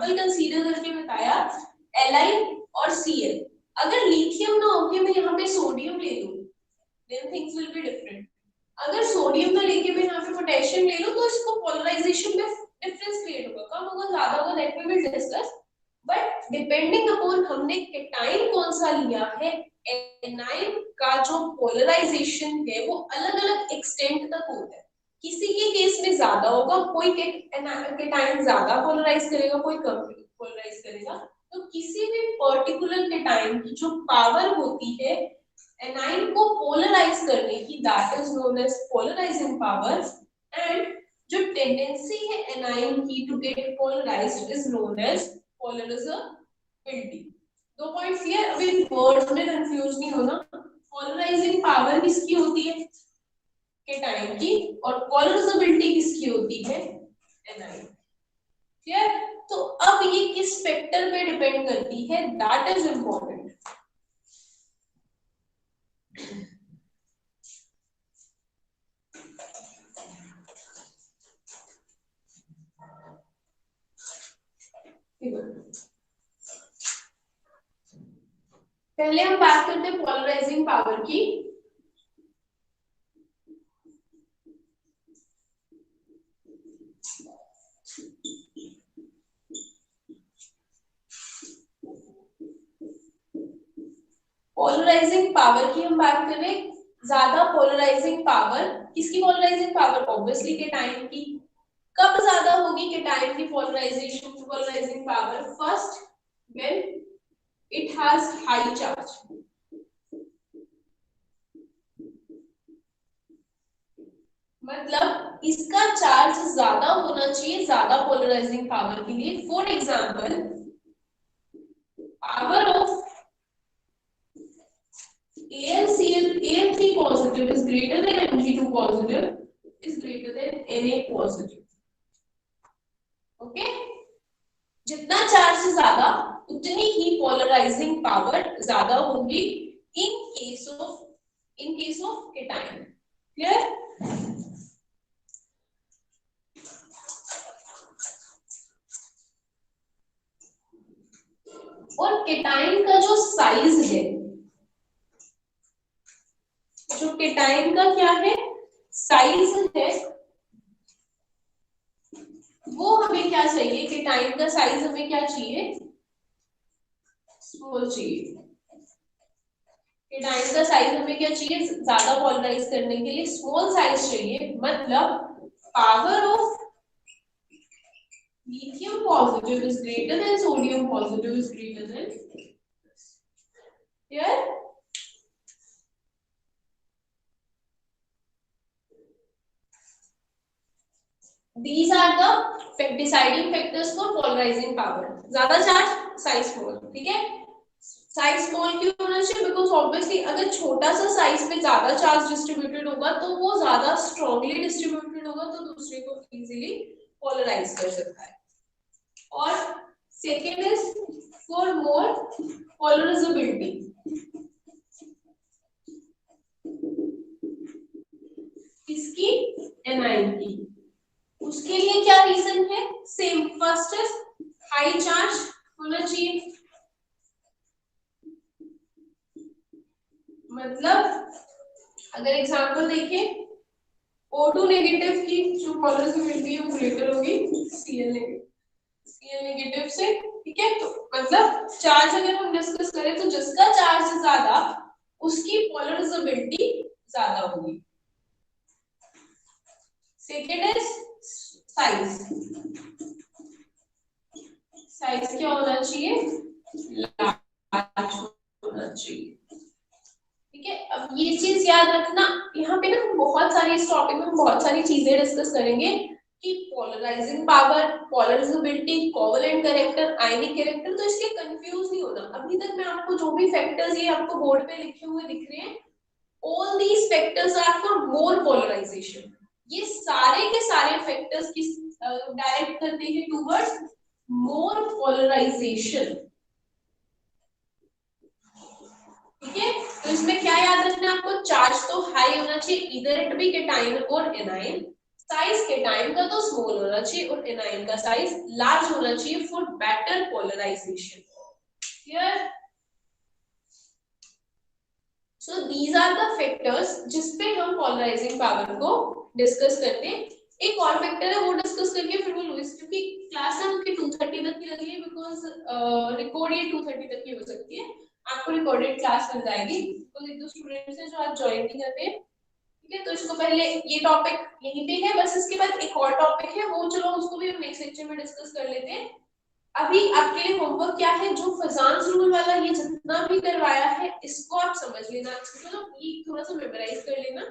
Example consider करके बताया Li और Cl। अगर लिथियम ना होके मैं यहाँ पे सोडियम ले लूं, then things will be different। अगर सोडियम ना लेके मैं यहाँ पे पोटेशियम ले लूं तो इसको पोलराइजेशन में डिफरेंस क्रिएट होगा, कम होगा ज्यादा होगा, that we will discuss. But depending upon हमने केटाइन कौन सा लिया है, एनाइन का जो पोलराइजेशन है वो अलग अलग एक्सटेंट तक होता है। किसी के केस में ज्यादा होगा, कोई केटाइन ज्यादा पोलराइज करेगा, कोई कम पोलराइज करेगा। तो किसी भी पर्टिकुलर केटाइन की जो पावर होती है एनाइन को पोलराइज करने की, that is known as polarising power. And जो टेंडेंसी है एनाइन की to get polarised is known as polarisability. दो पॉइंट्स क्लियर? अभी वर्ड्स में कंफ्यूज नहीं होना। पोलराइजिंग पावर किसकी होती है? केटाइन की। और पोलराइजेबिलिटी किसकी होती है? एनाइन। क्लियर? तो अब ये किस फैक्टर पे डिपेंड करती है, दैट इज इंपॉर्टेंट। पहले हम बात करते हैं पोलराइजिंग पावर की। पोलराइजिंग पावर की हम बात करें, ज्यादा पोलराइजिंग पावर किसकी? पोलराइजिंग पावर ऑब्वियसली केटाइन की। कब ज्यादा होगी केटाइन की polarising power? First when it has high charge. मतलब इसका चार्ज ज्यादा होना चाहिए ज्यादा पोलराइजिंग पावर के लिए। For example, power of Al3 positive is greater than Mg2 positive is greater than Na positive. Okay? जितना चार्ज ज्यादा उतनी ही पोलराइजिंग पावर ज्यादा होगी in case of cation. Clear? और केटाइन का जो साइज है, जो केटाइन का क्या है? साइज है, वो हमें क्या चाहिए? केटाइन का साइज हमें क्या चाहिए? स्मॉल चाहिए। केटाइन का साइज हमें क्या चाहिए? ज्यादा पोलराइज करने के लिए स्मॉल साइज चाहिए। मतलब power of lithium positive is greater than sodium positive is greater than here. These are the deciding factors for polarizing power. ज्यादा चार्ज, साइज स्मॉल। ठीक है? साइज स्मॉल क्यों होना चाहिए? बिकॉज ऑब्वियसली अगर छोटा सा साइज पे ज्यादा चार्ज डिस्ट्रीब्यूटेड होगा तो वो ज्यादा स्ट्रांगली डिस्ट्रीब्यूटेड होगा, तो दूसरे को इजीली पोलराइज कर सकता है। और second is for more polarisability. किसकी? एनाइन की। उसके लिए क्या रीजन है? Same. First is high charge होना चाहिए। मतलब अगर एग्जांपल देखें, O2 नेगेटिव की जो पोलराइजेबिलिटी है वो ग्रेटर होगी Cl नेगेटिव से। ठीक है? तो मतलब चार्ज अगर हम डिस्कस करें तो जिसका चार्ज ज्यादा उसकी पोलराइजेबिलिटी ज्यादा होगी। Second is size. साइज क्या होना चाहिए? लार्ज होना चाहिए। ठीक है? अब ये चीज याद रखना, यहाँ पे ना हम बहुत सारी, इस टॉपिक में हम बहुत सारी चीजें डिस्कस करेंगे कि polarising power, polarisability, covalent character, ionic character. तो इसलिए कंफ्यूज नहीं होना। अभी तक मैं आपको जो भी फैक्टर्स ये आपको बोर्ड पे लिखे हुए दिख रहे हैं, all these factors are for more polarisation. ये सारे के सारे फैक्टर्स किस डायरेक्ट करते हैं? Towards more polarisation. ठीक है? तो इसमें क्या याद रखना है आपको? चार्ज तो हाई होना चाहिए, इधर इट बी केटाइन और एनाइन। साइज केटाइन का तो स्मॉल होना चाहिए और एनाइन का साइज लार्ज होना चाहिए for better polarisation. Clear? So these are the factors जिसपे हम पोलराइजिंग पावर को डिस्कस करते हैं। एक और फैक्टर है वो डिस्कस करके फिर वो लुईस, क्योंकि क्लास है उनकी 2:30 तक की लगी है, बिकॉज रिकॉर्ड ये 2:30 तक की हो सकती है, आपको रिकॉर्डेड क्लास मिल जाएगी। तो एक दो स्टूडेंट्स हैं जो आज ज्वाइन नहीं करते, ठीक है, तो इसको पहले ये टॉपिक यहीं पे है, बस इसके बाद एक और टॉपिक है वो चलो उसको भी हम नेक्स्ट लेक्चर में डिस्कस कर लेते हैं। अभी आपके लिए होमवर्क क्या है, जो फजान्स रूल वाला ये जितना भी करवाया है इसको आप समझ लेना, मतलब ये थोड़ा सा मेमोराइज कर लेना।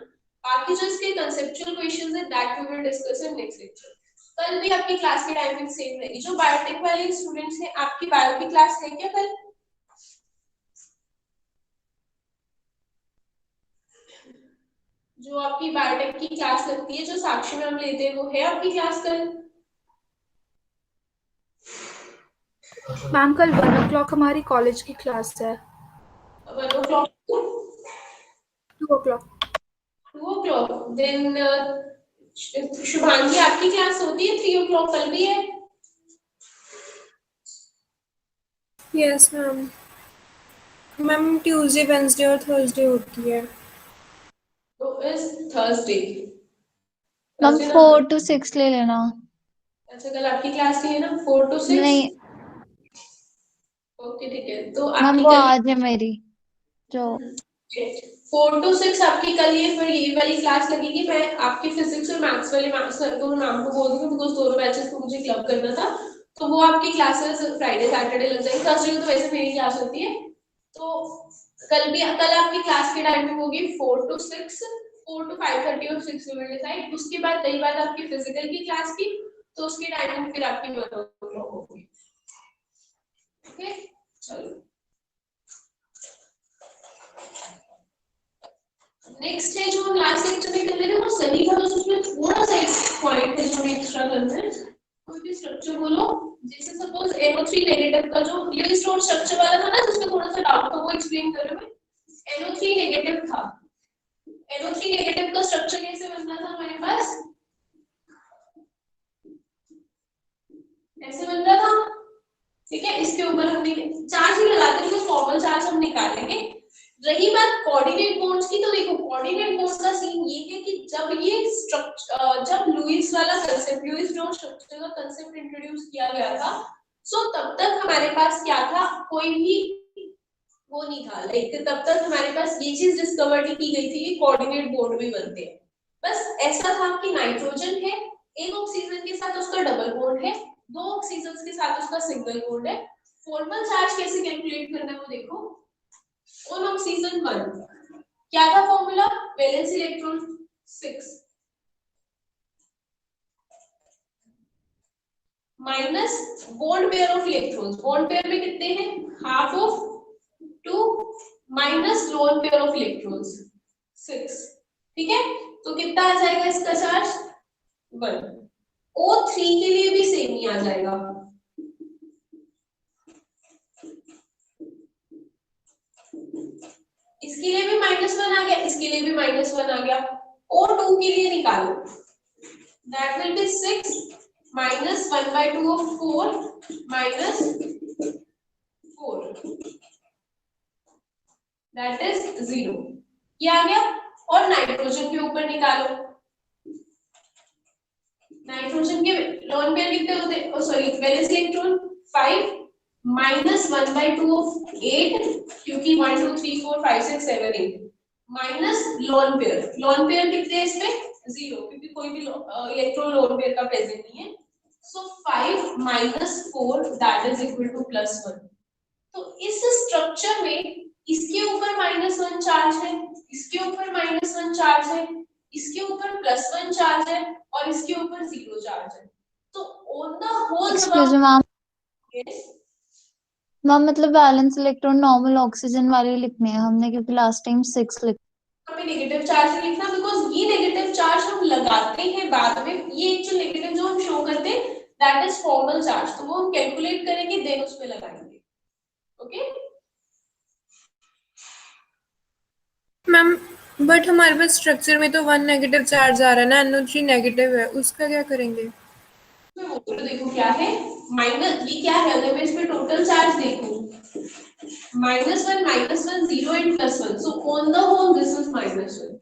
बाकी जो इसके कंसेप्चुअल क्वेश्चंस है that we will discuss in next lecture. कल भी आपकी क्लास की टाइमिंग सेम रहेगी। जो बायोटेक वाले स्टूडेंट्स हैं, आपकी बायो की क्लास है क्या कल? जो आपकी बायोटेक की क्लास लगती है, जो साक्षी मैम लेते हैं, वो है आपकी क्लास कल? मैम कल 1 o'clock हमारी कॉलेज की क्लास है। 1 o'clock to 2 o'clock। 2 o'clock then Shubhangi आपकी क्लास होती है 3 o'clock कल भी है? Yes ma'am. Ma'am Tuesday Wednesday और थर्सडे होती है। तो इस थर्सडे मैम 4 to 6 ले लेना। अच्छा कल आपकी क्लास ही है ना 4 to 6? नहीं ओके ठीक है, तो मैम आपकी वो कल आज है मेरी जो 4 to 6 आपकी कल ये फिर ये वाली क्लास लगेगी। मैं आपकी फिजिक्स और मैथ्स वाले मैम सर को मैम को बोल दूंगी, बिकॉज दोनों बैचेस को मुझे क्लब करना था, तो वो आपकी क्लासेस फ्राइडे सैटरडे लग जाएगी। थर्सडे को तो वैसे मेरी क्लास होती है, तो कल आपकी क्लास की टाइमिंग होगी 4 to 6, 4 to 5:30 और 6 we will decide। उसके बाद रही बात आपकी फिजिकल की क्लास की, तो उसकी टाइमिंग फिर आपकी 1 o'clock होगी। ओके चलो नेक्स्ट है जो हम लास्ट लेक्चर में कर रहे थे वो सभी का, बस उसमें थोड़ा सा एक पॉइंट है जो हमें एक्स्ट्रा करना है। कोई भी स्ट्रक्चर बोलो, जैसे सपोज NO3 नेगेटिव का जो लुईस स्टोन स्ट्रक्चर वाला था ना, जिसमें थोड़ा सा डाउट था, वो एक्सप्लेन कर रहे हैं। NO3 नेगेटिव था, NO3 नेगेटिव का स्ट्रक्चर कैसे बनता था हमारे पास? ऐसे बनता था, ठीक है। इसके ऊपर हमने चार्ज ही लगाते थे, फॉर्मल चार्ज हम निकालेंगे। रही बात कोऑर्डिनेट बॉन्ड्स की, तो देखो कोऑर्डिनेट बॉन्ड्स का सीन ये है कि जब ये स्ट्रक्चर, जब लुईस वाला कंसेप्ट, लुईस स्टोन स्ट्रक्चर का कंसेप्ट इंट्रोड्यूस किया गया था, सो तब तक हमारे पास क्या था, कोई भी वो नहीं था, लाइक तब तक हमारे पास ये चीज डिस्कवर की गई थी कि कोऑर्डिनेट बॉन्ड भी बनते हैं। बस ऐसा था कि नाइट्रोजन है, एक ऑक्सीजन के साथ उसका डबल बॉन्ड है, दो ऑक्सीजन के साथ उसका सिंगल बॉन्ड है। फॉर्मल चार्ज कैसे कैलकुलेट करना है वो देखो। ऑन ऑक्सीजन 1 क्या था formula, valence electron 6 minus bond pair of electrons, bond pair में कितने हैं, half of 2 minus lone pair of electrons 6, ठीक है। तो कितना आ जाएगा इसका चार्ज 1। O3 के लिए भी सेम ही आ जाएगा, इसके लिए भी -1 आ गया, इसके लिए भी -1 आ गया। O2 के लिए निकालो, that will be 6 minus 1/2 of 4 minus 4, that is 0। ये आ गया। और नाइट्रोजन के ऊपर निकालो, नाइट्रोजन के लोन पेयर कितने होते हैं, sorry valence electron 5 minus 1/2 of 8, क्योंकि 1 2 3 4 5 6 7 8 minus lone pair, lone pair कितने हैं इसमें 0, क्योंकि कोई भी इलेक्ट्रॉन लोन पेयर का प्रेजेंट नहीं है। सो 5 minus 4 that is equal to +1। तो इस स्ट्रक्चर में इसके ऊपर -1 चार्ज है, इसके ऊपर -1 चार्ज है, इसके ऊपर +1 चार्ज है और इसके ऊपर 0 चार्ज है। तो on the whole excuse ma'am, ma'am मतलब बैलेंस इलेक्ट्रॉन नॉर्मल ऑक्सीजन वाले लिखने हैं हमने, क्योंकि लास्ट टाइम 6 लिख पे नेगेटिव चार्ज लिखना, बिकॉज ये नेगेटिव चार्ज हम लगाते हैं बाद में, ये एक्चुअल नेगेटिव जो हम शो करते हैं दैट इज फॉर्मल चार्ज, तो वो हम कैलकुलेट करेंगे देन उसमें लगाएंगे। ओके मैम बट हमारे पास स्ट्रक्चर में तो 1 नेगेटिव चार्ज आ रहा है ना, NO3 नेगेटिव है, उसका क्या करेंगे? तो देखो क्या है, माइनस, ये क्या है, अगर मैं इसमें टोटल चार्ज देखूं, -1 0 and +1, so on the whole this is -1।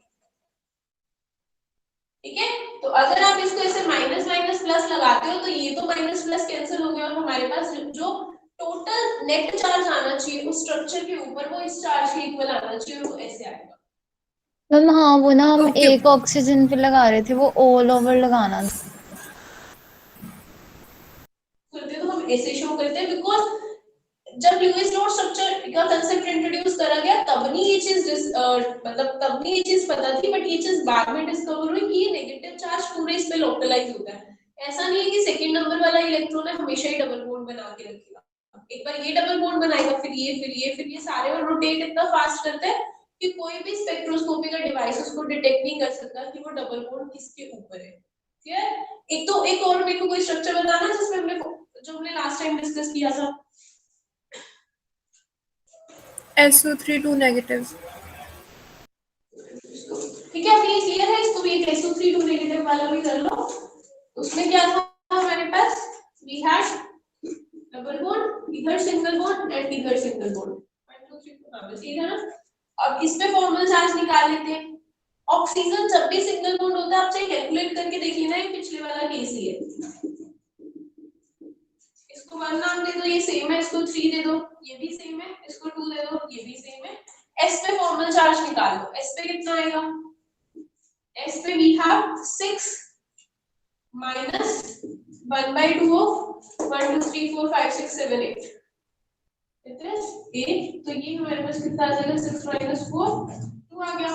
ठीक है, तो अगर आप इसको ऐसे माइनस माइनस प्लस लगाते हो तो ये तो माइनस प्लस कैंसिल हो गया और हमारे पास जो टोटल नेट चार्ज आना चाहिए उस स्ट्रक्चर के ऊपर वो इस चार्ज के इक्वल आना चाहिए, वो ऐसे आएगा। मैम हाँ, वो ना हम ओके। एक ऑक्सीजन पे लगा रहे थे, वो ऑल ओवर लगाना था। तो हम ऐसे शो करते हैं बिकॉज जब ल्यूइस डॉट स्ट्रक्चर का कांसेप्ट इंट्रोड्यूस करा गया तब नहीं ये चीज मतलब तब नहीं ये चीज पता थी, बट ये चीज बाद में डिस्कवर हुई कि ये नेगेटिव चार्ज पूरे इस पे लोकलाइज होता है। ऐसा नहीं है कि सेकंड नंबर वाला इलेक्ट्रॉन है हमेशा ही डबल बॉन्ड बना के रखेगा, एक बार ये डबल बॉन्ड बनाएगा फिर ये फिर ये फिर ये सारे और रोटेट इतना फास्ट करते हैं कि कोई भी स्पेक्ट्रोस्कोपी का डिवाइस उसको डिटेक्ट नहीं कर सकता कि वो डबल बॉन्ड किसके ऊपर है। क्लियर? एक तो एक और मेरे को कोई स्ट्रक्चर बताना जिसमें हमने जो हमने लास्ट टाइम डिस्कस किया था। SO3 2 negative. ठीक है, अभी ये क्लियर है, इसको भी एक SO3 2 नेगेटिव वाला भी कर लो। उसमें क्या था हमारे पास, वी हैड डबल बॉन्ड, इधर सिंगल बॉन्ड एंड इधर सिंगल बॉन्ड, 1 2 3 हां बस ये था ना। अब इस पे फॉर्मल चार्ज निकाल लेते हैं। ऑक्सीजन जब भी सिंगल बॉन्ड होता है आप चाहे कैलकुलेट करके देख लेना, ये पिछले वाला केस ही है। इसको 1 नाम दे दो, ये सेम है, इसको 3 दे दो, ये भी सेम है, इसको 2 दे दो, ये भी सेम है। S पे फॉर्मल चार्ज निकाल लो, S पे कितना आएगा, S पे we have 6 minus 1/2 of 1 2 3 4 5 6 7 8, it is 8, तो ये हमारे पास कितना आ जाएगा, 6 minus 4 2 आ गया।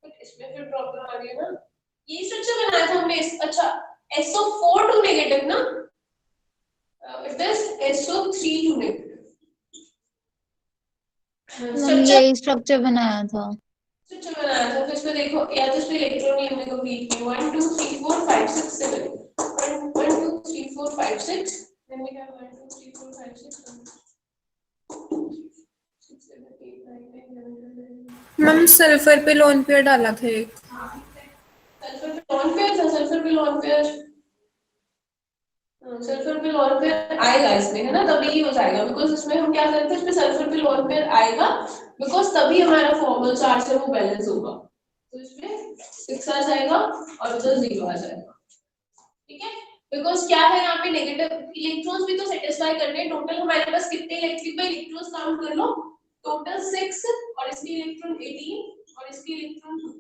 बट इसमें फिर प्रॉब्लम आ गई ना, ये स्ट्रक्चर बनाया था हमने अच्छा SO4 2 नेगेटिव ना, it is SO3 2 negative ma'am यही स्ट्रक्चर बनाया था। स्ट्रक्चर बनाया था। तो इसमें देखो या तो इसमें इलेक्ट्रॉन ही हमने कंप्लीट किया 1 2 3 4 5 6 7 1 1 2 3 4 5 6, then we have 1 2 3 4 5 6 6 7 8 9 10 11 ma'am sulphur पे लोन पेयर डाला था एक। सल्फर पे लॉन पेयर था, सल्फर पे लॉन पेयर, सल्फर पे लॉन पेयर आएगा इसमें, है ना, तभी हो जाएगा बिकॉज इसमें हम क्या करते हैं, इसमें सल्फर पे लॉन पेयर आएगा बिकॉज तभी हमारा फॉर्मल चार्ज है वो बैलेंस होगा। तो इसमें 6 आ जाएगा और उधर 0 आ जाएगा। ठीक है, बिकॉज क्या है यहाँ पे नेगेटिव इलेक्ट्रॉन्स भी तो सेटिस्फाई करने हैं। टोटल हमारे पास कितने इलेक्ट्रिक बाई इलेक्ट्रॉन्स काउंट कर लो, टोटल 6 और इसके इलेक्ट्रॉन 18 और इसके इलेक्ट्रॉन 2,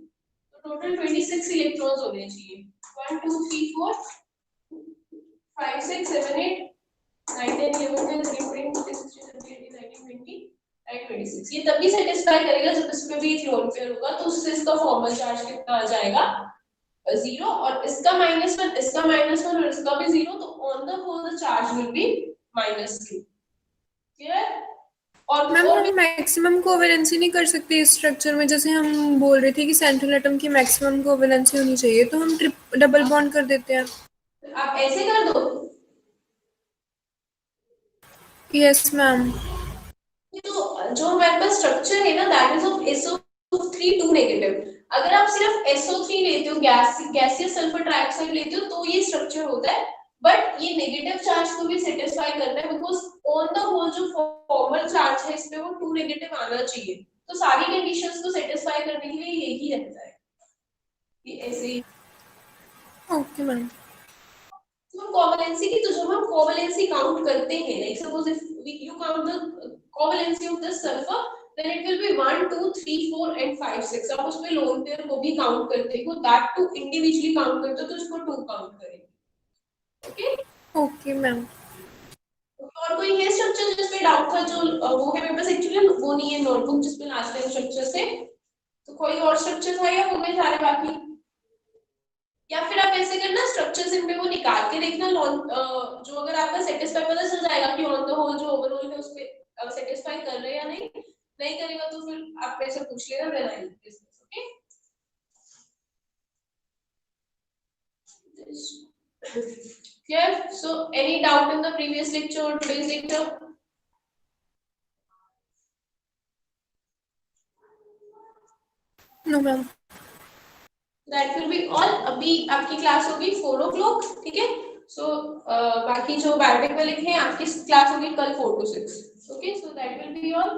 तो टोटल 26 इलेक्ट्रॉन्स होने चाहिए। 1 2 3 4 5 6 7 8 9 10 11 12 13 14 15 16 17 18 19 20 and 26, ये तभी सेटिस्फाई करेगा जब इसमें भी एक लोन पेयर होगा, तो उससे इसका फॉर्मल चार्ज कितना आ जाएगा 0, और इसका -1 इसका -1 और इसका भी 0, तो on the whole the charge will be -2। क्लियर? मैम और हम मैक्सिमम कोवेलेंसी नहीं कर सकते इस स्ट्रक्चर में, जैसे हम बोल रहे थे कि सेंट्रल एटम की मैक्सिमम कोवेलेंसी होनी चाहिए, तो हम डबल बॉन्ड कर देते हैं। आप ऐसे कर दो, यस मैम। तो जो हमारे पास स्ट्रक्चर है ना that is of SO3 2 negative, अगर आप सिर्फ SO3 लेते हो, गैसियस सल्फर ट्राइऑक्साइड लेते हो तो ये स्ट्रक्चर होता है, बट ये नेगेटिव चार्ज को भी सेटिस्फाई करता है बिकॉज ऑन द होल जो फॉर्मल चार्ज है इस पे वो 2 नेगेटिव आना चाहिए, तो सारी कंडीशंस को सेटिस्फाई करने के लिए यही रहता है, ये ऐसे ही। Okay ma'am. तो कोवेलेंसी की, तो जब हम कोवेलेंसी काउंट करते हैं, like suppose if you count the covalency of this sulfur, then it will be 1 2 3 4 and 5 6, आप उसमें लोन पेयर को भी काउंट करते हो, दैट टू इंडिविजुअली काउंट करते हो तो इसको 2 काउंट करेंगे। Okay okay ma'am. और कोई है स्ट्रक्चर जिसमें डाउट था, जो वो है मेरे पास एक्चुअली वो नहीं है नोटबुक जिसमें लास्ट टाइम स्ट्रक्चर से, तो कोई और स्ट्रक्चर था या हो गए सारे बाकी, या फिर आप ऐसे करना स्ट्रक्चर्स इनमें वो निकाल के देखना, जो अगर आपका सेटिस्फाई पता चल जाएगा कि ऑन द होल जो ओवरऑल है उस पे सेटिस्फाई कर रहे हैं या नहीं, नहीं करेगा तो फिर आप मेरे से पूछ लेना, then I will discuss. Okay clear? So any doubt in the previous lecture or today's lecture? No ma'am. That will be all. अभी आपकी क्लास होगी 4 o'clock, ठीक है। सो बाकी जो बायोटेक वाले हैं आपकी क्लास होगी कल 4 to 6, okay. So that will be all.